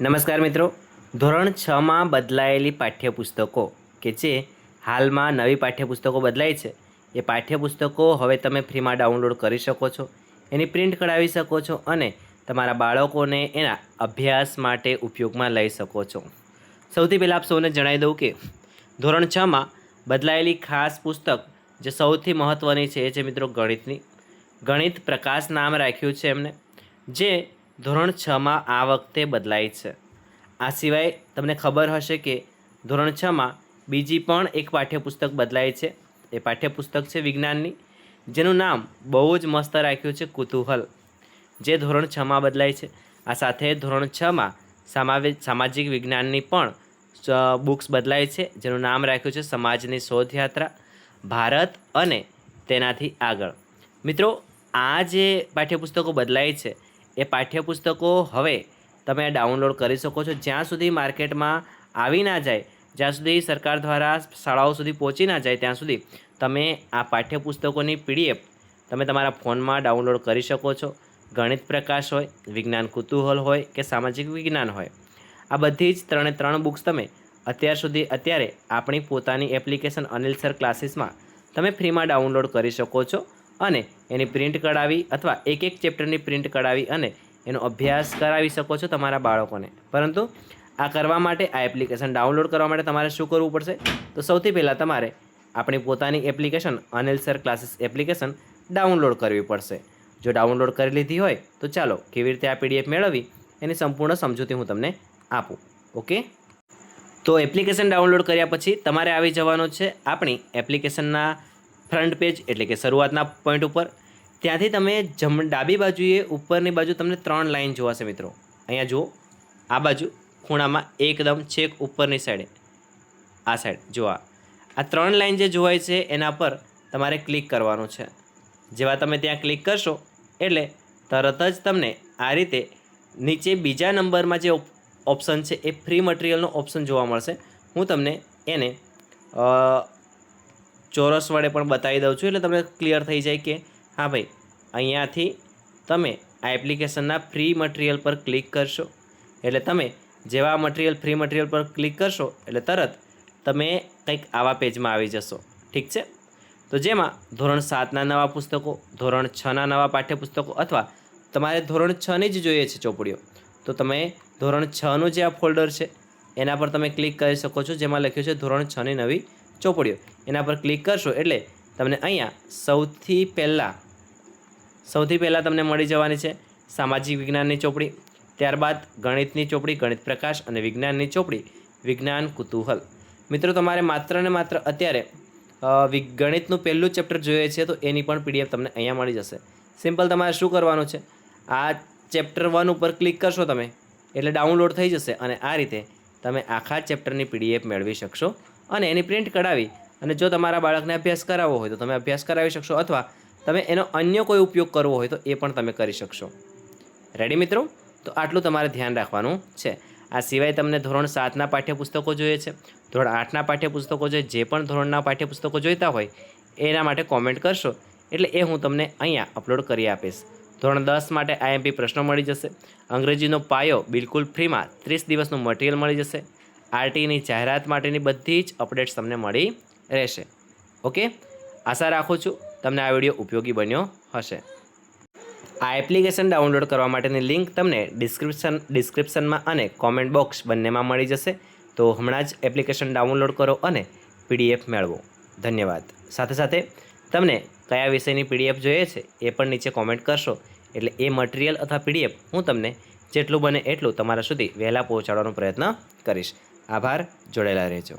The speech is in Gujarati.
નમસ્કાર મિત્રો, ધોરણ 6માં બદલાયેલી પાઠ્યપુસ્તકો કે જે હાલમાં નવી પાઠ્યપુસ્તકો બદલાઈ છે એ પાઠ્યપુસ્તકો હવે તમે ફ્રીમાં ડાઉનલોડ કરી શકો છો, એની પ્રિન્ટ કઢાવી શકો છો અને તમારા બાળકોને એના અભ્યાસ માટે ઉપયોગમાં લઈ શકો છો। સૌથી પહેલાં આપ સૌને જણાવી દઉં કે ધોરણ 6માં બદલાયેલી ખાસ પુસ્તક જે સૌથી મહત્ત્વની છે એ છે મિત્રો ગણિતની। ગણિત પ્રકાશ નામ રાખ્યું છે એમને, જે ધોરણ 6માં આ વખતે બદલાઈ છે। આ સિવાય તમને ખબર હશે કે ધોરણ 6માં બીજી પણ એક પાઠ્યપુસ્તક બદલાઈ છે। એ પાઠ્યપુસ્તક છે વિજ્ઞાનની, જેનું નામ બહુ જ મસ્ત રાખ્યું છે કુતૂહલ, જે ધોરણ 6માં બદલાઈ છે। આ સાથે ધોરણ 6માં સામાજિક વિજ્ઞાનની પણ બુક્સ બદલાઈ છે, જેનું નામ રાખ્યું છે સમાજની શોધયાત્રા, ભારત અને તેનાથી આગળ। મિત્રો, આ જે પાઠ્યપુસ્તકો બદલાઈ છે એ પાઠ્યપુસ્તકો હવે તમે ડાઉનલોડ કરી શકો છો। જ્યાં સુધી માર્કેટમાં આવી ના જાય, જ્યાં સુધી સરકાર દ્વારા શાળાઓ સુધી પહોંચી ના જાય, ત્યાં સુધી તમે આ પાઠ્યપુસ્તકોની પીડીએફ તમે તમારા ફોનમાં ડાઉનલોડ કરી શકો છો। ગણિત પ્રકાશ હોય, વિજ્ઞાન કુતૂહલ હોય કે સામાજિક વિજ્ઞાન હોય, આ બધી જ ત્રણ બુક્સ તમે અત્યારે આપણી પોતાની એપ્લિકેશન અનિલ સર ક્લાસીસમાં તમે ફ્રીમાં ડાઉનલોડ કરી શકો છો અને એની પ્રિન્ટ કઢાવી અથવા એક ચેપ્ટરની પ્રિન્ટ કઢાવી અને એનો અભ્યાસ કરાવી શકો છો તમારા બાળકોને। પરંતુ આ કરવા માટે, આ એપ્લિકેશન ડાઉનલોડ કરવા માટે તમારે શું કરવું પડશે? તો સૌથી પહેલાં તમારે આપણી પોતાની application Anil sir classes application download કરવી પડશે। જો ડાઉનલોડ કરી લીધી હોય તો ચાલો કેવી રીતે આ પીડીએફ મેળવવી એની સંપૂર્ણ સમજૂતી હું તમને આપું। ઓકે, તો એપ્લિકેશન ડાઉનલોડ કર્યા પછી તમારે આવી જવાનું છે આપણી એપ્લિકેશનના ફ્રન્ટ પેજ એટલે કે શરૂઆતના પોઈન્ટ ઉપર। ત્યાંથી તમે ડાબી બાજુએ ઉપરની બાજુ તમને 3 લાઈન જોવાશે મિત્રો। અહીંયા જુઓ, આ બાજુ ખૂણામાં એકદમ છેક ઉપરની સાઈડે, આ સાઈડ જુઓ, આ 3 લાઈન જે જોવાય છે એના પર તમારે ક્લિક કરવાનું છે। જેવા તમે ત્યાં ક્લિક કરશો એટલે તરત જ તમને આ રીતે નીચે બીજા નંબરમાં જે ઓપ્શન છે એ ફ્રી મટીરિયલનો ઓપ્શન જોવા મળશે। હું તમને એને ચોરસ વડે પણ બતાવી દઉં છું, એટલે તમને ક્લિયર થઈ જાય કે હા ભાઈ, અહીંયાથી તમે આ એપ્લિકેશનના ફ્રી મટીરિયલ પર ક્લિક કરશો એટલે તમે જેવા ફ્રી મટીરિયલ પર ક્લિક કરશો એટલે તરત તમે કંઈક આવા પેજમાં આવી જશો। ઠીક છે, તો જેમાં ધોરણ 7ના નવા પુસ્તકો, ધોરણ 6ના નવા પાઠ્યપુસ્તકો અથવા તમારે ધોરણ 6ની જ જોઈએ છે ચોપડીઓ, તો તમે ધોરણ 6નું જે આ ફોલ્ડર છે એના પર તમે ક્લિક કરી શકો છો, જેમાં લખ્યું છે ધોરણ 6ની નવી ચોપડીઓ। એના પર ક્લિક કરશો એટલે તમને અહીંયા સૌથી પહેલાં તમને મળી જવાની છે સામાજિક વિજ્ઞાનની ચોપડી, ત્યારબાદ ગણિતની ચોપડી ગણિત પ્રકાશ અને વિજ્ઞાનની ચોપડી વિજ્ઞાન કુતૂહલ। મિત્રો, તમારે માત્ર ને માત્ર અત્યારે ગણિતનું પહેલું ચેપ્ટર જોઈએ છે તો એની પણ પીડીએફ તમને અહીંયા મળી જશે। સિમ્પલ તમારે શું કરવાનું છે, આ ચેપ્ટર 1 ઉપર ક્લિક કરશો તમે એટલે ડાઉનલોડ થઈ જશે અને આ રીતે તમે આખા ચેપ્ટરની પીડીએફ મેળવી શકશો અને એની પ્રિન્ટ કઢાવી અને જો તમારા બાળકને અભ્યાસ કરાવવો હોય તો તમે અભ્યાસ કરાવી શકશો અથવા તમે એનો અન્ય કોઈ ઉપયોગ કરવો હોય તો એ પણ તમે કરી શકશો। રેડી મિત્રો? તો આટલું તમારે ધ્યાન રાખવાનું છે। આ સિવાય તમને ધોરણ 7ના પાઠ્યપુસ્તકો જોઈએ છે, ધોરણ 8ના પાઠ્યપુસ્તકો જોઈએ, જે પણ ધોરણના પાઠ્યપુસ્તકો જોઈતા હોય એના માટે કોમેન્ટ કરશો એટલે એ હું તમને અહીંયા અપલોડ કરી આપીશ। ધોરણ 10 માટે આઈએમપી પ્રશ્નો મળી જશે, અંગ્રેજીનો પાયો બિલકુલ ફ્રીમાં 30 દિવસનું મટીરિયલ મળી જશે, આરટીની જાહેરાત માટેની બધી જ અપડેટ્સ તમને મળી રહેશે। ઓકે, આશા રાખું છું તમને આ વિડીયો ઉપયોગી બન્યો હશે। આ એપ્લિકેશન ડાઉનલોડ કરવા માટેની લિંક તમને ડિસ્ક્રિપ્શનમાં અને કોમેન્ટ બોક્સ બંનેમાં મળી જશે। તો હમણાં જ એપ્લિકેશન ડાઉનલોડ કરો અને પીડીએફ મેળવો। ધન્યવાદ। સાથે સાથે તમને કયા વિષયની પીડીએફ જોઈએ છે એ પણ નીચે કોમેન્ટ કરશો એટલે એ મટીરિયલ અથવા પીડીએફ હું તમને જેટલું બને એટલું તમારા સુધી વહેલા પહોંચાડવાનો પ્રયત્ન કરીશ। આભાર, જોડાયેલા રહેજો।